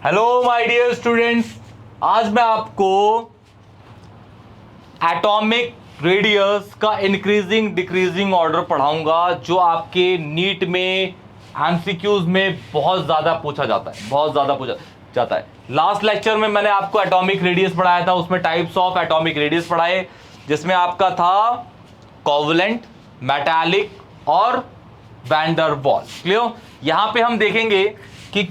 Hello my dear students, आज मैं आपको एटॉमिक रेडियस का इंक्रीजिंग डिक्रीजिंग ऑर्डर पढ़ाऊंगा जो आपके नीट में एमसीक्यूज में बहुत ज्यादा पूछा जाता है। लास्ट लेक्चर में मैंने आपको एटॉमिक रेडियस पढ़ाया था, उसमें टाइप्स ऑफ एटॉमिक रेडियस पढ़ाए जिसमें आपका था कोवलेंट, मेटालिक और वैन डर वाल्स। क्लियर? यहां पे हम देखेंगे कि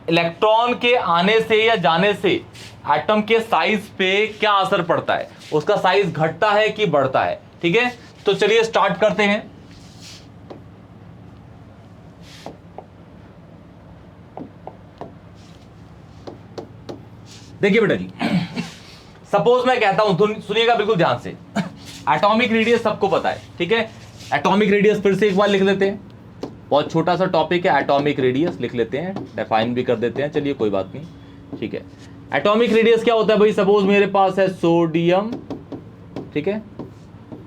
इलेक्ट्रॉन के आने से या जाने से एटम के साइज पे क्या असर पड़ता है, उसका साइज घटता है कि बढ़ता है। ठीक है, तो चलिए स्टार्ट करते हैं। देखिए बेटा जी, सपोज मैं कहता हूं, सुनिएगा बिल्कुल ध्यान से। एटॉमिक रेडियस सबको पता है, ठीक है। एटॉमिक रेडियस फिर से एक बार लिख लेते हैं, बहुत छोटा सा टॉपिक है। एटॉमिक रेडियस लिख लेते हैं, डिफाइन भी कर देते हैं, चलिए कोई बात नहीं, ठीक है। एटॉमिक रेडियस क्या होता है भाई? सपोज मेरे पास है सोडियम, ठीक है,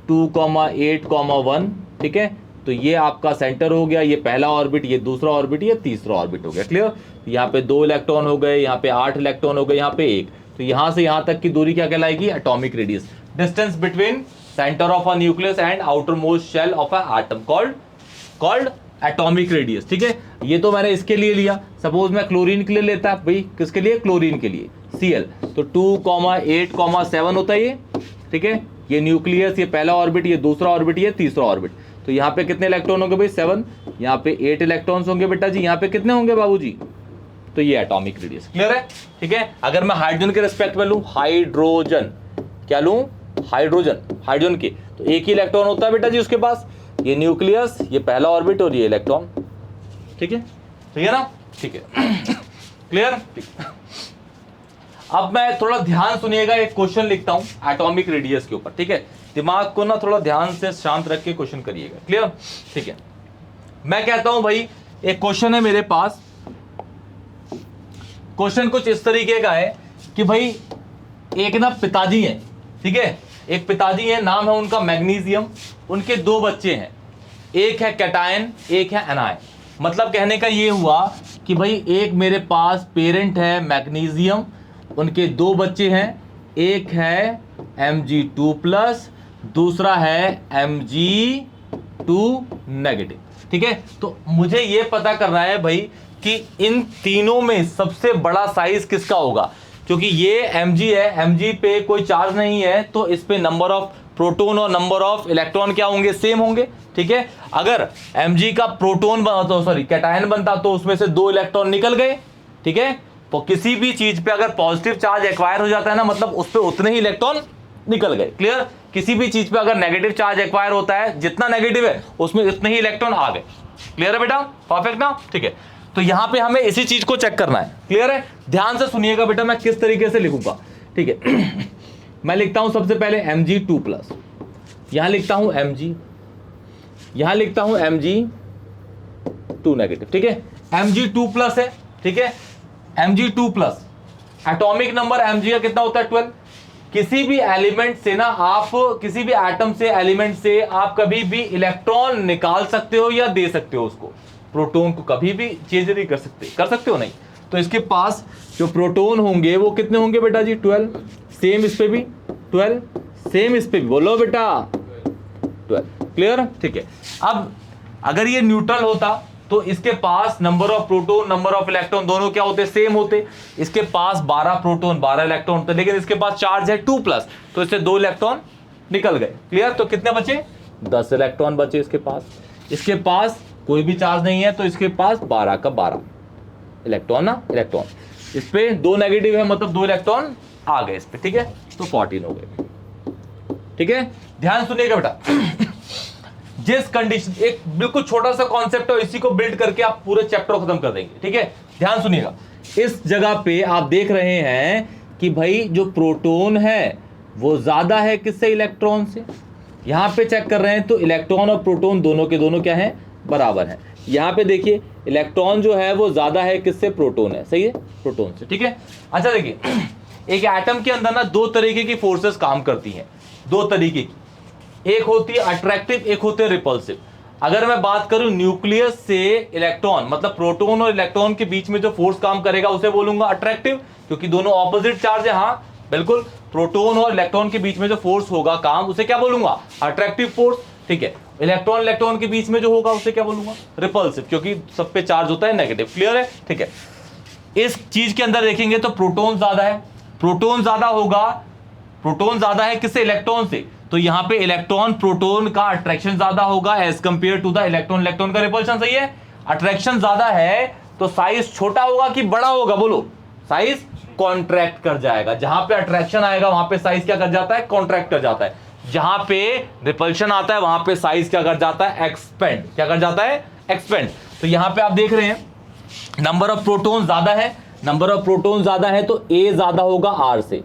2,8,1, ठीक है। तो ये आपका सेंटर हो गया, ये पहला ऑर्बिट, ये दूसरा ऑर्बिट, ये तीसरा ऑर्बिट हो गया। क्लियर? यहाँ पे 2 इलेक्ट्रॉन हो गए, यहाँ पे 8 इलेक्ट्रॉन हो गए, यहाँ पे 1। तो यहाँ से यहाँ तक की दूरी क्या कहलाएगी? Atomic radius. Distance between centre of a nucleus and outermost shell of a atom called atomic radius. ठीक है, ये तो मैंने इसके लिए लिया। सपोज मैं क्लोरीन के लिए लेता भाई, किसके लिए? क्लोरीन के लिए, Cl। तो 2,8,7 होता है ये, ठीक है। ये न्यूक्लियस, ये पहला ऑर्बिट, ये दूसरा ऑर्बिट, ये तीसरा ऑर्बिट। तो यहाँ पे कितने इलेक्ट्रॉन होंगे भाई? 7। यहाँ पे 8 इलेक्ट्रॉन्स होंगे बेटा जी। यहाँ पे कितने होंगे बाबूजी? तो ये एटॉमिक रेडियस। क्लियर है? ठीक है। अगर मैं हाइड्रोजन के रिस्पेक्ट में लूं, हाइड्रोजन, क्या लूं? हाइड्रोजन के, तो एक ही इलेक्ट्रॉन होता है बेटा जी उसके पास। ये न्यूक्लियस, ये पहला ऑर्बिट और ये इलेक्ट्रॉन। ठीक है, ठीक है ना? ठीक है, क्लियर? अब मैं थोड़ा ध्यान सुनिएगा, एक क्वेश्चन लिखता हूं एटॉमिक रेडियस के ऊपर। ठीक है, दिमाग को ना थोड़ा ध्यान से शांत रख के क्वेश्चन करिएगा। क्लियर? ठीक है, मैं कहता हूं भाई, एक क्वेश्चन है मेरे पास। क्वेश्चन कुछ इस तरीके का है कि भाई एक ना पिताजी हैं, ठीक है, एक पिताजी है, नाम है उनका मैग्नीशियम। उनके 2 बच्चे हैं, एक है कैटायन, एक है एनायन। मतलब कहने का ये हुआ कि भाई एक मेरे पास पेरेंट है मैग्नीशियम, उनके 2 बच्चे हैं, एक है Mg2+, दूसरा है Mg2 नेगेटिव। ठीक है, तो मुझे ये पता करना है भाई कि इन तीनों में सबसे बड़ा साइज किसका होगा। क्योंकि ये Mg है, Mg पे कोई चार्ज नहीं है, तो इस पे नंबर ऑफ प्रोटॉन और नंबर ऑफ इलेक्ट्रॉन क्या होंगे? सेम होंगे। ठीक है, अगर Mg का प्रोटॉन कैटायन बनता तो उसमें से 2 इलेक्ट्रॉन निकल गए। ठीक है, तो किसी भी चीज पे अगर पॉजिटिव चार्ज एक्वायर हो जाता है ना, मतलब उस पे उतने ही इलेक्ट्रॉन निकल गए। क्लियर? किसी भी चीज पे अगर नेगेटिव चार्ज एक्वायर होता है, जितना नेगेटिव है उसमें उतने ही इलेक्ट्रॉन आ गए। क्लियर है बेटा? परफेक्ट ना? ठीक है, तो यहां पे हमें इसी चीज को चेक करना है। क्लियर है? ध्यान से सुनिएगा बेटा, मैं किस तरीके से लिखूंगा। ठीक है, मैं लिखता हूं सबसे पहले Mg2+, यहां लिखता हूं Mg, यहां लिखता हूं Mg2 नेगेटिव। ठीक है, Mg2+ है, ठीक है, Mg2+। एटॉमिक नंबर Mg का कितना होता है? 12। किसी भी एलिमेंट से ना, आप किसी भी एटम से, एलिमेंट से आप कभी भी इलेक्ट्रॉन निकाल सकते हो या दे सकते हो उसको। प्रोटॉन को कभी भी चेंज नहीं कर सकते हो नहीं। तो इसके पास जो प्रोटॉन होंगे वो कितने होंगे बेटा जी? 12। सेम इस पे भी 12, सेम इस पे भी, बोलो बेटा 12। क्लियर? ठीक है, अब अगर ये न्यूट्रल होता तो इसके पास number of proton, number of electron दोनों क्या होते? सेम होते। इसके पास 12 प्रोटॉन, 12 इलेक्ट्रॉन होते, लेकिन इसके पास चार्ज है 2+, तो इससे 2 इलेक्ट्रॉन निकल गए। क्लियर? तो कितने बचे? 10 इलेक्ट्रॉन बचे इसके पास। इसके पास कोई भी चार्ज नहीं है, तो इसके पास 12 का 12 इलेक्ट्रॉन ना, इलेक्ट्रॉन। इस पे 2 नेगेटिव है, मतलब 2 इलेक्ट्रॉन आ गए इस पे। ठीक है, तो 14 हो गए। ठीक है, ध्यान सुनिएगा बेटा। जिस कंडीशन, एक बिल्कुल छोटा सा कॉन्सेप्ट है, इसी को बिल्ड करके आप पूरे चैप्टर खत्म कर देंगे। ठीक है, ध्यान सुनिएगा। इस जगह पे आप देख रहे हैं कि भाई जो प्रोटॉन है वो ज्यादा है किससे? इलेक्ट्रॉन से। यहां पे चेक कर रहे हैं तो इलेक्ट्रॉन और प्रोटॉन दोनों के दोनों क्या है? बराबर है। यहां पे देखिए इलेक्ट्रॉन जो है वो ज्यादा है किससे? प्रोटॉन है। सही है, प्रोटॉन से। ठीक है, अच्छा देखिए, एक एटम के अंदर ना 2 तरीके की फोर्सेस काम करती हैं, 2 तरीके की। एक होती है अट्रैक्टिव, एक होती है रिपल्सिव। अगर मैं बात करूं न्यूक्लियस से इलेक्ट्रॉन, मतलब प्रोटॉन और इलेक्ट्रॉन के बीच में जो फोर्स काम करेगा उसे बोलूंगा अट्रैक्टिव, क्योंकि दोनों ऑपोजिट चार्ज है। हाँ बिल्कुल, प्रोटॉन और इलेक्ट्रॉन के बीच में जो फोर्स होगा काम, उसे क्या बोलूंगा? Attractive force. ठीक है, इलेक्ट्रॉन इलेक्ट्रॉन के बीच में जो होगा उसे क्या बोलूंगा? रिपल्सिव, क्योंकि सब पे चार्ज होता है नेगेटिव। क्लियर है? ठीक है, इस चीज के अंदर देखेंगे तो प्रोटॉन ज्यादा है, प्रोटॉन ज्यादा होगा, प्रोटॉन ज्यादा है किससे? इलेक्ट्रॉन से। तो यहां पे इलेक्ट्रॉन प्रोटॉन का अट्रैक्शन ज्यादा होगा as compare to the electron electron का रिपल्शन। सही है, अट्रैक्शन ज्यादा है तो साइज छोटा होगा कि बड़ा होगा? बोलो, साइज कॉन्ट्रैक्ट कर जाएगा। जहां पे अट्रैक्शन आएगा वहां पे साइज क्या कर जाता है? कॉन्ट्रैक्ट कर जाता है। जहां पे रिपल्शन आता है वहां पे साइज क्या कर जाता है? एक्सपेंड। क्या कर जाता है? एक्सपेंड। तो यहां पे आप देख रहे हैं नंबर ऑफ प्रोटॉन ज्यादा है, नंबर ऑफ प्रोटॉन ज्यादा है तो ए ज्यादा होगा आर से।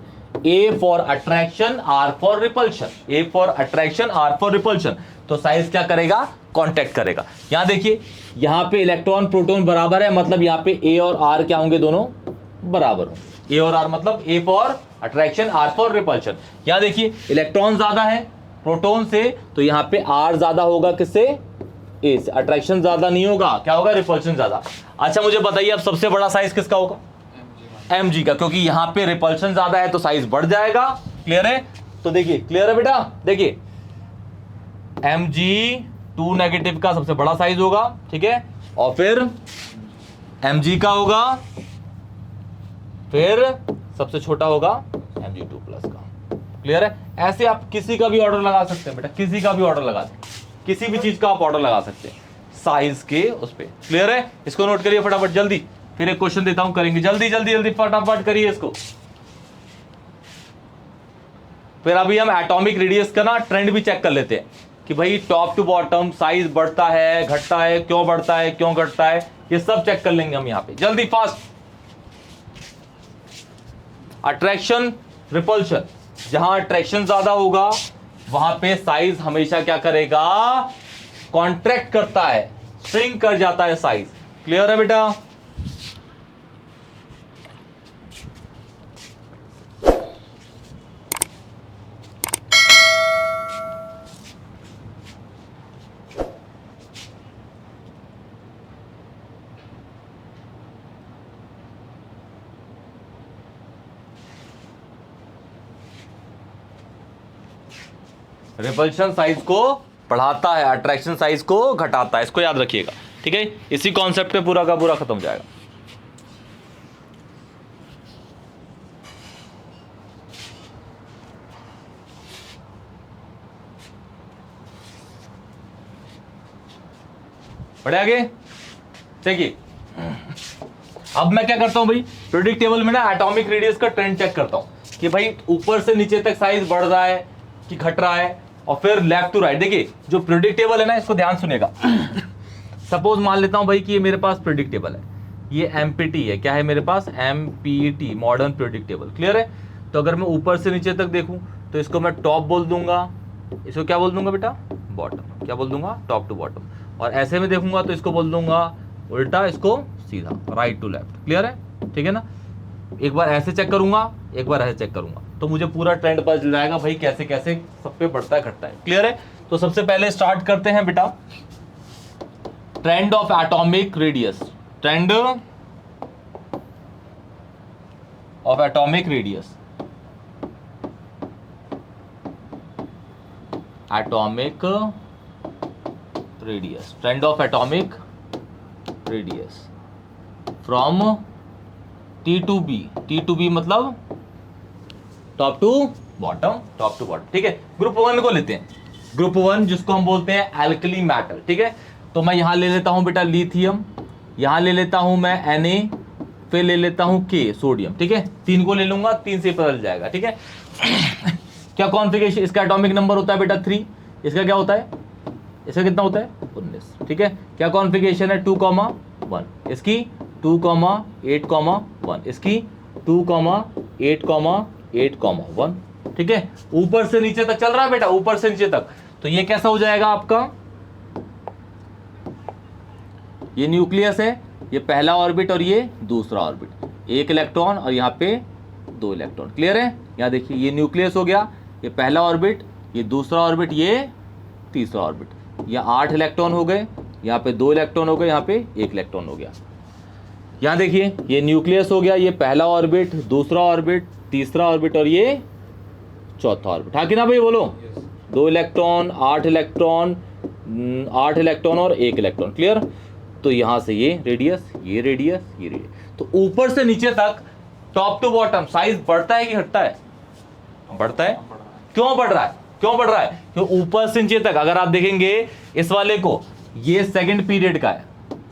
A for attraction, R for repulsion, A for attraction, R for repulsion. तो साइज क्या करेगा? कांटेक्ट करेगा। यहां देखिए, यहां पे इलेक्ट्रॉन प्रोटॉन बराबर है, मतलब यहां पे ए और आर क्या होंगे? दोनों बराबर होंगे। ए और आर मतलब A for attraction, R for repulsion. यहां देखिए इलेक्ट्रॉन ज्यादा है प्रोटॉन से, तो यहां पे आर ज्यादा होगा किससे? ए से। अट्रैक्शन ज्यादा नहीं होगा, क्या होगा? रिपल्शन ज्यादा। अच्छा मुझे बताइए अब सबसे बड़ा साइज किसका होगा? mg का, क्योंकि यहां पे रिपल्शन ज्यादा है तो साइज बढ़ जाएगा। क्लियर है? तो देखिए, क्लियर है बेटा? देखिए Mg2 नेगेटिव का सबसे बड़ा साइज होगा, ठीक है, और फिर Mg का होगा, फिर सबसे छोटा होगा Mg2 प्लस का। क्लियर है? ऐसे आप किसी का भी ऑर्डर लगा सकते हैं बेटा, किसी का भी ऑर्डर लगा सकते हैं, किसी भी चीज का आप ऑर्डर लगा सकते हैं साइज के उस पे। क्लियर है? इसको नोट करिए फटाफट जल्दी, फिर एक क्वेश्चन देता हूं, करेंगे जल्दी जल्दी जल्दी, फटाफट करिए इसको। फिर अभी हम एटॉमिक रेडियस का ना ट्रेंड भी चेक कर लेते हैं कि भाई टॉप टू बॉटम साइज बढ़ता है घटता है, क्यों बढ़ता है क्यों घटता है, ये सब चेक कर लेंगे हम यहां पे। जल्दी फास्ट। अट्रैक्शन रिपल्शन, जहां अट्रैक्शन ज्यादा होगा वहां पे साइज हमेशा क्या करेगा? कॉन्ट्रैक्ट करता है, श्रिंक कर जाता है साइज। क्लियर है बेटा? रिपल्शन साइज को बढ़ाता है, अट्रैक्शन साइज को घटाता है, इसको याद रखिएगा। ठीक है, इसी कॉन्सेप्ट पे पूरा का पूरा खत्म हो जाएगा। बढ़े आगे। देखिए अब मैं क्या करता हूं भाई, पीरियोडिक टेबल में ना एटॉमिक रेडियस का ट्रेंड चेक करता हूं कि भाई ऊपर से नीचे तक साइज बढ़ रहा है कि घट रहा है, और फिर लेफ्ट टू राइट। देखिए जो पीरियोडिक टेबल है ना, इसको ध्यान सुनिएगा। सपोज मान लेता हूं भाई कि ये मेरे पास पीरियोडिक टेबल है, ये एमपीटी है। क्या है मेरे पास? MPT, modern periodic table. Clear है? तो अगर मैं ऊपर से नीचे तक देखूं तो इसको मैं टॉप बोल दूंगा, इसको क्या बोल दूंगा बेटा? बॉटम। क्या बोल दूंगा? Top to bottom. और ऐसे में देखूंगा तो इसको बोल दूंगा उल्टा, इसको सीधा, राइट टू लेफ्ट। क्लियर है? ठीक है ना? एक बार ऐसे चेक करूंगा, एक बार ऐसे चेक करूंगा, तो मुझे पूरा ट्रेंड पता चल जाएगा भाई कैसे कैसे सब पे बढ़ता है घटता है। क्लियर है? तो सबसे पहले स्टार्ट करते हैं बेटा trend of atomic radius. Trend of atomic radius, atomic radius, trend of atomic radius from T to B. T to B मतलब top to bottom, top to bottom. ठीक है, ग्रुप 1 को लेते हैं। ग्रुप 1 जिसको हम बोलते हैं एल्कली मैटर। ठीक है, तो मैं यहां ले लेता हूं बेटा लिथियम, यहां ले लेता हूं मैं Na, फिर ले लेता हूं K, सोडियम। ठीक है, 3 को ले लूंगा, 3 से पता चल जाएगा। ठीक है, क्या कॉन्फ़िगरेशन? इसका एटॉमिक नंबर होता है बेटा 3। इसका क्या होता है? इसका कितना होता है? 19। ठीक है, क्या कॉन्फ़िगरेशन है? 2,1। इसकी 2,8,1। इसकी 2,8,8,1। ठीक है, ऊपर से नीचे तक चल रहा है बेटा, ऊपर से नीचे तक। तो ये कैसा हो जाएगा आपका? ये न्यूक्लियस है, ये पहला ऑर्बिट और ये दूसरा ऑर्बिट, एक इलेक्ट्रॉन और यहाँ पे 2 इलेक्ट्रॉन। क्लियर है? यहाँ देखिए ये न्यूक्लियस हो गया, ये पहला ऑर्बिट, ये दूसरा ऑर्बिट, ये तीसरा ऑर्बिट। यहाँ 8 इलेक्ट्रॉन हो गए, यहाँ पे 2 इलेक्ट्रॉन हो गए, यहाँ पे 1 इलेक्ट्रॉन हो गया। यहाँ देखिए ये न्यूक्लियस हो गया, ये पहला ऑर्बिट, दूसरा ऑर्बिट, तीसरा ऑर्बिट और ये चौथा ऑर्बिट। हाँ कि ना भाई बोलो? 2 इलेक्ट्रॉन, 8 इलेक्ट्रॉन, 8 इलेक्ट्रॉन और 1 इलेक्ट्रॉन। क्लियर? तो यहाँ से ये रेडियस, ये रेडियस, ये रेडियस। तो ऊपर से नीचे तक टॉप टू बॉटम साइज बढ़ता है कि घटता है? बढ़ता है। क्यों बढ़ रहा है? क्यों बढ़ रहा है? क्योंकि ऊपर से नीचे तक अगर आप देखेंगे इस वाले को, ये सेकंड पीरियड का है,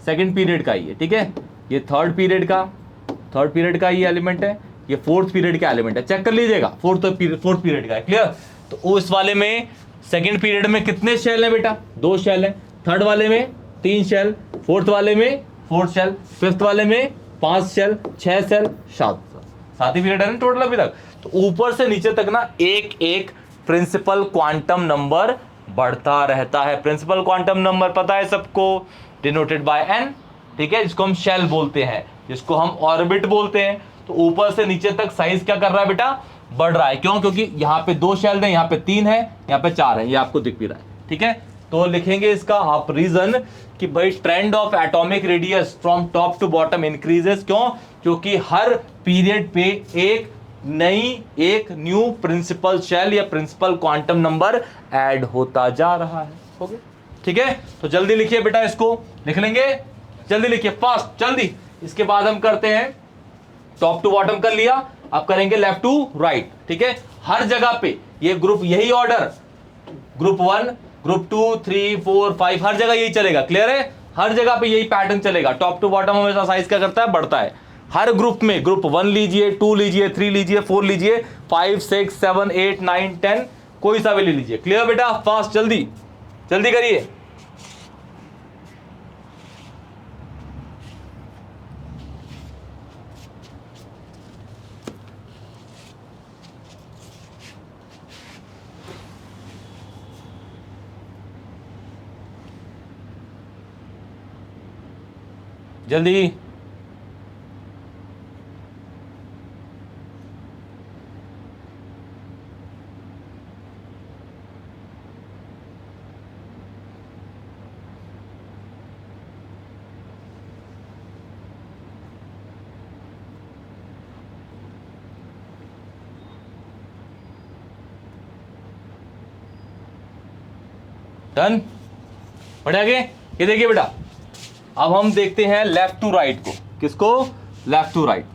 सेकंड पीरियड का ही है, ठीक है। ये थर्ड पीरियड का ये एलिमेंट है, ये फोर्थ पीरियड का एलिमेंट है। चेक कर लीजिएगा, फोर्थ पीरियड का है। क्लियर? तो इस वाले में सेकंड पीरियड में कितने शेल है बेटा? 2 शेल है। थर्ड वाले में 3 शेल, फोर्थ वाले में 4 शेल, फिफ्थ वाले में 5 शेल, 6 शेल, 7 ही पीरियड है ना टोटल अभी तक। तो ऊपर से नीचे तक ना एक एक प्रिंसिपल क्वांटम नंबर बढ़ता रहता है। प्रिंसिपल क्वांटम नंबर पता है सबको, डिनोटेड बाय n, ठीक है, जिसको हम शेल बोलते हैं, जिसको हम ऑर्बिट बोलते हैं। तो ऊपर से नीचे तक साइज क्या कर रहा है बेटा? बढ़ रहा है। क्यों? क्योंकि यहाँ पे 2 शेल है, यहाँ पे 3 है, यहाँ पे 4 है, ये आपको दिख भी रहा है, ठीक है। तो लिखेंगे इसका आप रीजन कि भाई trend of atomic radius from top to bottom increases. क्यों? क्योंकि हर पीरियड पे एक न्यू प्रिंसिपल शेल या प्रिंसिपल क्वांटम नंबर ऐड होता जा रहा है। हो गया? ठीक है, तो जल्दी लिखिए बेटा, इसको लिख लेंगे, जल्दी लिखिए, फास्ट, जल्दी। इसके बाद हम करते हैं टॉप टू बॉटम कर लिया, अब करेंगे लेफ्ट टू राइट, ठीक है। हर जगह पे ये ग्रुप, यही ऑर्डर, ग्रुप 1, ग्रुप 2, 3, 4, 5, हर जगह यही चलेगा। क्लियर है? हर जगह पे यही पैटर्न चलेगा। टॉप टू बॉटम हमेशा साइज क्या करता है? बढ़ता है। हर ग्रुप में, ग्रुप 1 लीजिए, 2 लीजिए, 3 लीजिए, 4 लीजिए, 5, 6, 7, 8, 9, 10, कोई सा भी ले लीजिए। क्लियर बेटा? फास्ट, जल्दी जल्दी करिए। जल्दी। डन? बढ़े आगे? ये देखिए बेटा, अब हम देखते हैं लेफ्ट टू राइट को। किसको? Left to right.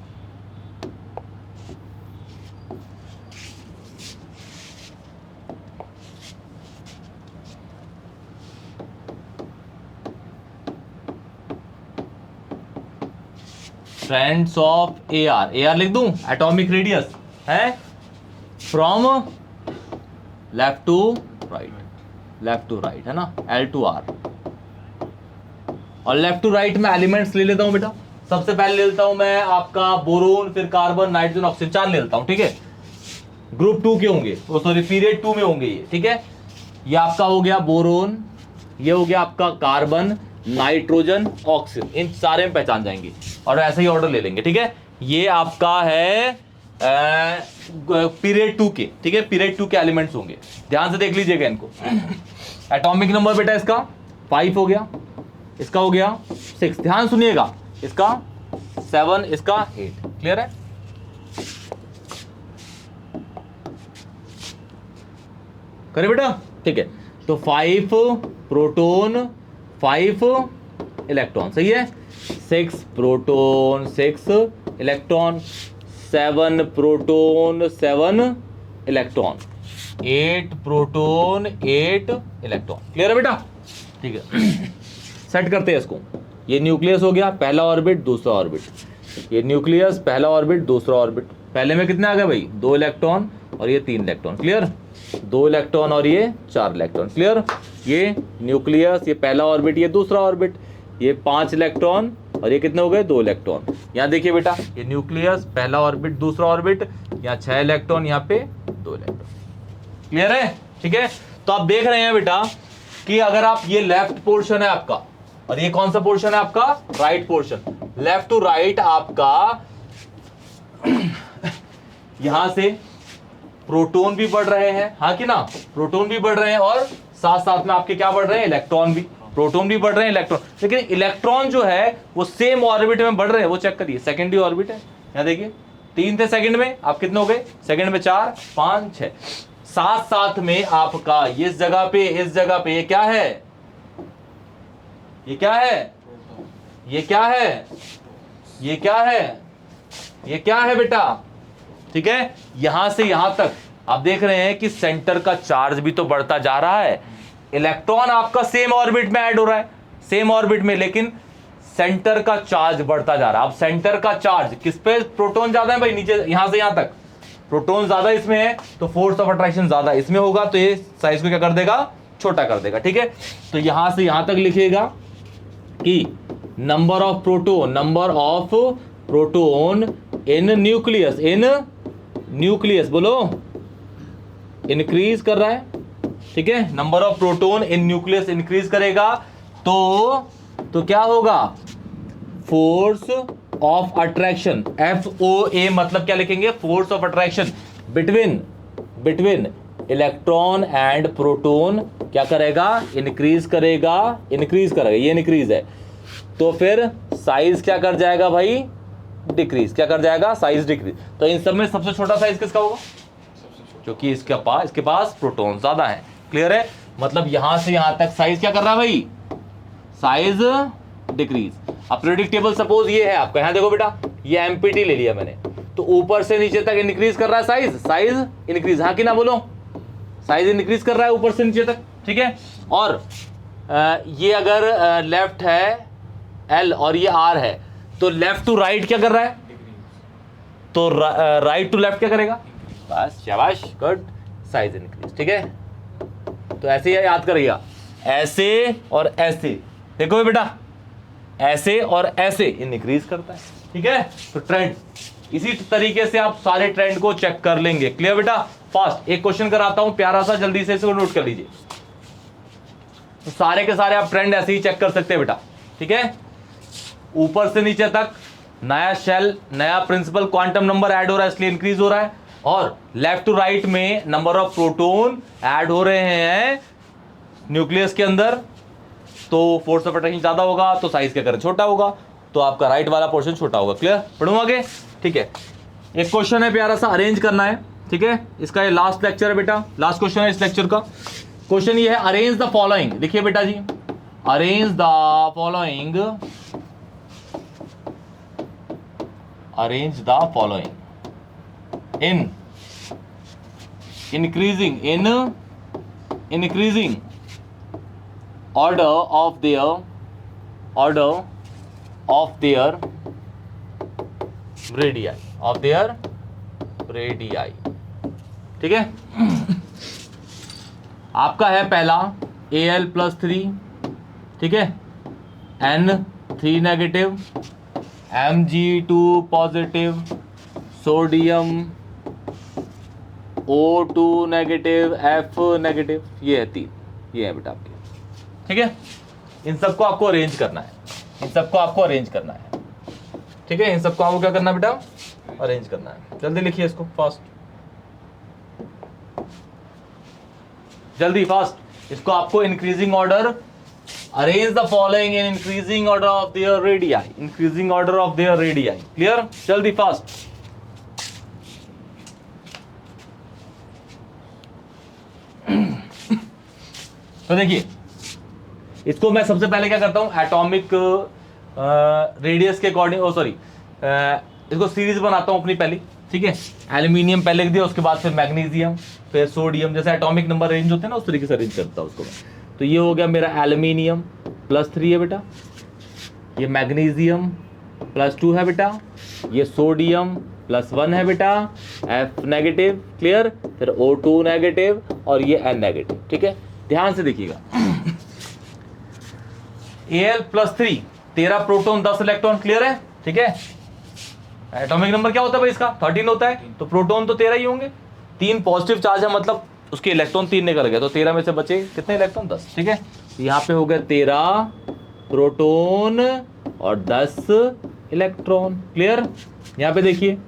Trends of AR लिख दूं, एटॉमिक रेडियस है, from left to right, left to right है ना, L to R। और लेफ्ट टू राइट में एलिमेंट्स ले लेता हूं बेटा। सबसे पहले ले लेता हूं मैं आपका बोरोन, फिर कार्बन, नाइट्रोजन, ऑक्सीजन, 4 ले लेता हूं, ठीक है। ग्रुप 2 के होंगे, सॉरी पीरियड 2 में होंगे ये, ठीक है। ये आपका हो गया बोरोन, ये हो गया आपका कार्बन, नाइट्रोजन, ऑक्सीजन, इन सारे में पहचान जाएंगे और ऐसे ही ऑर्डर ले लेंगे, ठीक है। ये आपका है पीरियड 2 के, ठीक है, पीरियड 2 के एलिमेंट्स होंगे। ध्यान से देख लीजिएगा इनको। एटॉमिक नंबर बेटा इसका 5 हो गया, इसका हो गया 6, ध्यान सुनिएगा, इसका 7, इसका 8। क्लियर है? करे बेटा? ठीक है, तो 5 प्रोटॉन, 5 इलेक्ट्रॉन, सही है। 6 proton, 6 electron, 7 proton, 7 electron, 8 proton, 8 electron. Clear है बेटा? ठीक है, सेट करते हैं इसको। ये न्यूक्लियस हो गया, पहला ऑर्बिट, दूसरा ऑर्बिट। ये न्यूक्लियस, पहला ऑर्बिट, दूसरा ऑर्बिट। पहले में कितने आ गए भाई? 2 इलेक्ट्रॉन और ये 3 इलेक्ट्रॉन। क्लियर? 2 इलेक्ट्रॉन और ये 4 इलेक्ट्रॉन। क्लियर? ये न्यूक्लियस, ये पहला ऑर्बिट, ये दूसरा ऑर्बिट, ये 5 इलेक्ट्रॉन और ये कितने हो गए? 2 इलेक्ट्रॉन। यहाँ देखिए बेटा, ये न्यूक्लियस, पहला ऑर्बिट, दूसरा ऑर्बिट, यहाँ 6 इलेक्ट्रॉन, यहाँ पे 2 इलेक्ट्रॉन। क्लियर है? ठीक है, तो आप देख रहे हैं बेटा कि अगर आप, ये लेफ्ट पोर्शन है आपका और ये कौन सा पोर्शन है आपका? Right portion. Left to right आपका यहां से प्रोटॉन भी बढ़ रहे हैं, हाँ कि ना, प्रोटॉन भी बढ़ रहे हैं और साथ साथ में आपके क्या बढ़ रहे हैं, इलेक्ट्रॉन भी, प्रोटॉन भी बढ़ रहे हैं, इलेक्ट्रॉन, लेकिन इलेक्ट्रॉन जो है वो सेम ऑर्बिट में बढ़ रहे हैं, वो चेक करिए, सेकेंडरी ऑर्बिट है, यहाँ देखिए 3 थे सेकंड में, आप कितने हो गए सेकंड में, 4 5 6, साथ साथ में आपका इस जगह पे, इस जगह पे ये क्या है, ये क्या है, ये क्या है, ये क्या है, ये क्या है बेटा, ठीक है। यहां से यहां तक आप देख रहे हैं कि सेंटर का चार्ज भी तो बढ़ता जा रहा है, इलेक्ट्रॉन आपका सेम ऑर्बिट में ऐड हो रहा है, सेम ऑर्बिट में, लेकिन सेंटर का चार्ज बढ़ता जा रहा है। अब सेंटर का चार्ज किस पे, प्रोटॉन ज्यादा है भाई, नीचे यहां से यहां तक प्रोटॉन ज्यादा इसमें है, तो फोर्स ऑफ अट्रैक्शन ज्यादा इसमें होगा, तो ये साइज को क्या कर देगा, छोटा कर देगा, ठीक है। तो यहां से यहां तक लिखिएगा कि number of proton in nucleus, बोलो, इंक्रीज कर रहा है, ठीक है। Number of proton in nucleus increase करेगा, तो क्या होगा, फोर्स ऑफ अट्रैक्शन, FOA मतलब क्या लिखेंगे, force of attraction between electron and proton क्या करेगा, इंक्रीज करेगा, ये इंक्रीज है, तो फिर साइज क्या कर जाएगा भाई, डिक्रीज, क्या कर जाएगा, साइज डिक्रीज। तो इन सब में सबसे छोटा साइज किसका होगा, क्योंकि इसके पास प्रोटॉन ज्यादा है, क्लियर है। मतलब यहां से यहां तक साइज क्या कर रहा है भाई, साइज डिक्रीज। अब पीरियोडिक टेबल सपोज ये है आपका, यहां देखो बेटा, ये एमपीटी ले लिया मैंने, तो ऊपर से नीचे तक इंक्रीज कर रहा है साइज इंक्रीज, हाँ कि ना बोलो, साइज इंक्रीज कर रहा है ऊपर से नीचे तक, ठीक है। और ये अगर लेफ्ट है L और ये R है, तो लेफ्ट टू राइट क्या कर रहा है, तो राइट टू लेफ्ट क्या करेगा, बस शाबाश, गुड, साइज इंक्रीज, ठीक है। तो ऐसे ही याद करिएगा, ऐसे और ऐसे, देखो बेटा, ऐसे और ऐसे इंक्रीज करता है, ठीक है। तो ट्रेंड इसी तरीके से आप सारे ट्रेंड को चेक कर लेंगे, क्लियर बेटा। फास्ट एक क्वेश्चन कराता हूं प्यारा सा, जल्दी से इसको नोट कर लीजिए। तो सारे के सारे आप ट्रेंड ऐसे ही चेक कर सकते हैं बेटा, ठीक है। ऊपर से नीचे तक नया शेल, नया प्रिंसिपल क्वांटम नंबर ऐड हो रहा है, इसलिए इंक्रीज हो रहा है, और लेफ्ट टू राइट में नंबर ऑफ प्रोटॉन ऐड हो रहे हैं न्यूक्लियस के अंदर, तो फोर्स ऑफ अट्रैक्शन ज्यादा होगा, तो साइज क्या करें, छोटा होगा, तो आपका राइट वाला पोर्शन छोटा होगा, क्लियर। पढ़ूं आगे, ठीक है। एक क्वेश्चन है प्यारा सा, अरेंज करना है, ठीक है। इसका ये लास्ट लेक्चर है बेटा, लास्ट क्वेश्चन है इस लेक्चर का। क्वेश्चन ये है, अरेंज द फॉलोइंग, लिखिए बेटा जी, arrange the following, arrange the following in increasing order of their radii, ठीक है। आपका है पहला Al+3, ठीक है, N3 negative, Mg2 positive, sodium O2 negative, F negative, ये है 3, ये है बेटा आपके, ठीक है। इन सबको आपको अरेंज करना है, ठीक है। इन सबको आपको क्या करना है बेटा, अरेंज करना है। जल्दी लिखिए इसको, फास्ट, जल्दी फास्ट, इसको आपको increasing order, arrange the following in increasing order of their radii, clear, जल्दी फास्ट। तो देखिए, इसको मैं सबसे पहले क्या करता हूं, एटॉमिक रेडियस के अकॉर्डिंग, इसको सीरीज बनाता हूं अपनी पहली, ठीक है। एल्यूमिनियम पहले लिख दिया, उसके बाद फिर मैग्नीशियम, फिर सोडियम, जैसे एटॉमिक नंबर अरेंज होते हैं ना, उस तरीके से अरेंज करता हूं उसको मैं। तो ये हो गया मेरा एल्यूमिनियम +3 है बेटा, ये मैग्नीशियम +2 है बेटा, ये सोडियम +1 है बेटा, F नेगेटिव, क्लियर, फिर O2 नेगेटिव, और ये N नेगेटिव, ठीक है। ध्यान से देखिएगा, Al+3 13 प्रोटॉन 10 इलेक्ट्रॉन, क्लियर है, ठीक है। एटॉमिक नंबर क्या होता है भाई इसका, 13 होता है, तो प्रोटॉन तो 13 ही होंगे, 3 पॉजिटिव चार्ज है, मतलब उसके इलेक्ट्रॉन 3 निकल गए, तो 13 में से बचे कितने इलेक्ट्रॉन, 10, ठीक है। यहाँ पे हो गए 13 प्रोटॉन और 10 इलेक्ट्रॉन, क्लियर। यहाँ पे देखिए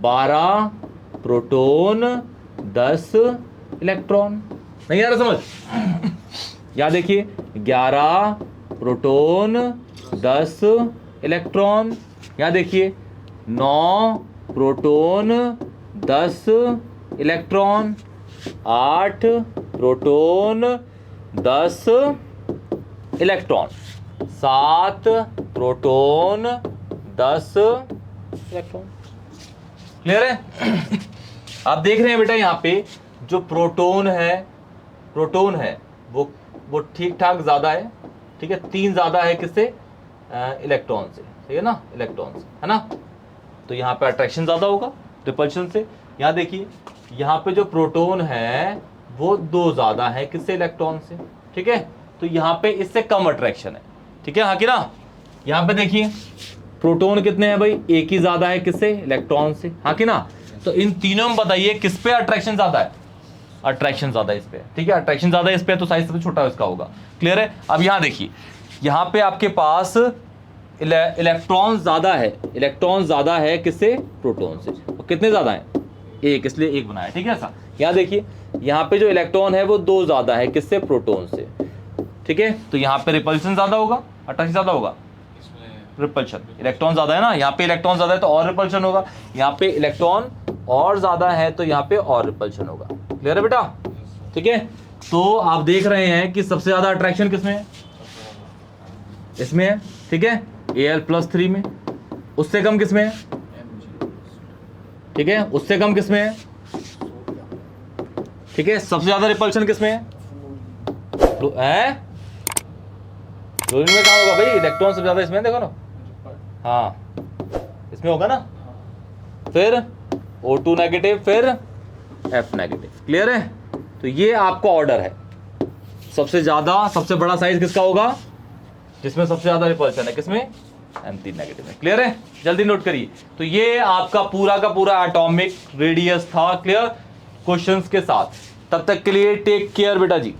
12 प्रोटॉन 10 इलेक्ट्रॉन, नहीं आ रहा समझ? यहाँ देखिए 11 प्रोटॉन 10 इलेक्ट्रॉन, यहाँ देखिए 9 proton 10 electron, 8 proton 10 electron, 7 proton 10 electron. Clear है? आप देख रहे हैं बेटा यहाँ पे जो प्रोटॉन है वो ठीक ठाक ज्यादा है, ठीक है, 3 ज्यादा है किससे? इलेक्ट्रॉन से, ठीक है ना, इलेक्ट्रॉन से, है ना। तो यहाँ पे अट्रैक्शन ज्यादा होगा रिपल्शन से। यहाँ देखिए यहाँ पे जो प्रोटॉन है वो 2 ज्यादा है किससे? इलेक्ट्रॉन से, ठीक है। तो यहाँ पे इससे कम अट्रैक्शन है, ठीक है, हाँ कि ना। यहाँ पे देखिए प्रोटॉन कितने हैं भाई? एक ही ज्यादा है किससे? इलेक्ट्रॉन से, हाँ कि ना। तो इन तीनों में बताइए किस पे अट्रैक्शन ज्यादा है? अट्रैक्शन ज्यादा इस पे, ठीक है, अट्रैक्शन ज्यादा इस पे, तो साइज सबसे छोटा इसका होगा। क्लियर है? अब यहाँ देखिए यहाँ पे आपके पास इलेक्ट्रॉन ज्यादा है किससे? प्रोटॉन से। और कितने ज्यादा है? एक, इसलिए एक बनाया, ठीक है ऐसा। यहाँ देखिए यहाँ पे जो इलेक्ट्रॉन है वो 2 ज्यादा है किससे? प्रोटॉन से, ठीक है। तो यहाँ पे रिपल्शन ज्यादा होगा, अट्रैक्शन ज्यादा होगा, रिपल्शन। इलेक्ट्रॉन ज्यादा है ना, यहाँ पे इलेक्ट्रॉन ज्यादा है तो और रिपल्शन होगा, यहाँ पे इलेक्ट्रॉन और ज्यादा है तो यहाँ पे और रिपल्शन होगा। क्लियर है बेटा? ठीक है। तो आप देख रहे हैं कि सबसे ज्यादा अट्रैक्शन किसमें है? इसमें है, ठीक है, Al+3 में। उससे कम किसमें है? ठीक है, उससे कम किसमें है? ठीक है, सबसे ज्यादा रिपल्शन किसमें है? क्लोरीन में कहाँ होगा भाई? इलेक्ट्रॉन सबसे ज्यादा इसमें, देखो ना, हाँ इसमें होगा ना। फिर O2 नेगेटिव, फिर F नेगेटिव। क्लियर है? तो ये आपका ऑर्डर है। सबसे ज्यादा, सबसे बड़ा साइज किसका होगा? जिसमें सबसे ज्यादा रिपल्शन है, किसमें? M3 नेगेटिव में। क्लियर है? जल्दी नोट करिए। तो ये आपका पूरा का पूरा एटॉमिक रेडियस था। क्लियर? क्वेश्चंस के साथ। तब तक के लिए टेक केयर बेटा जी।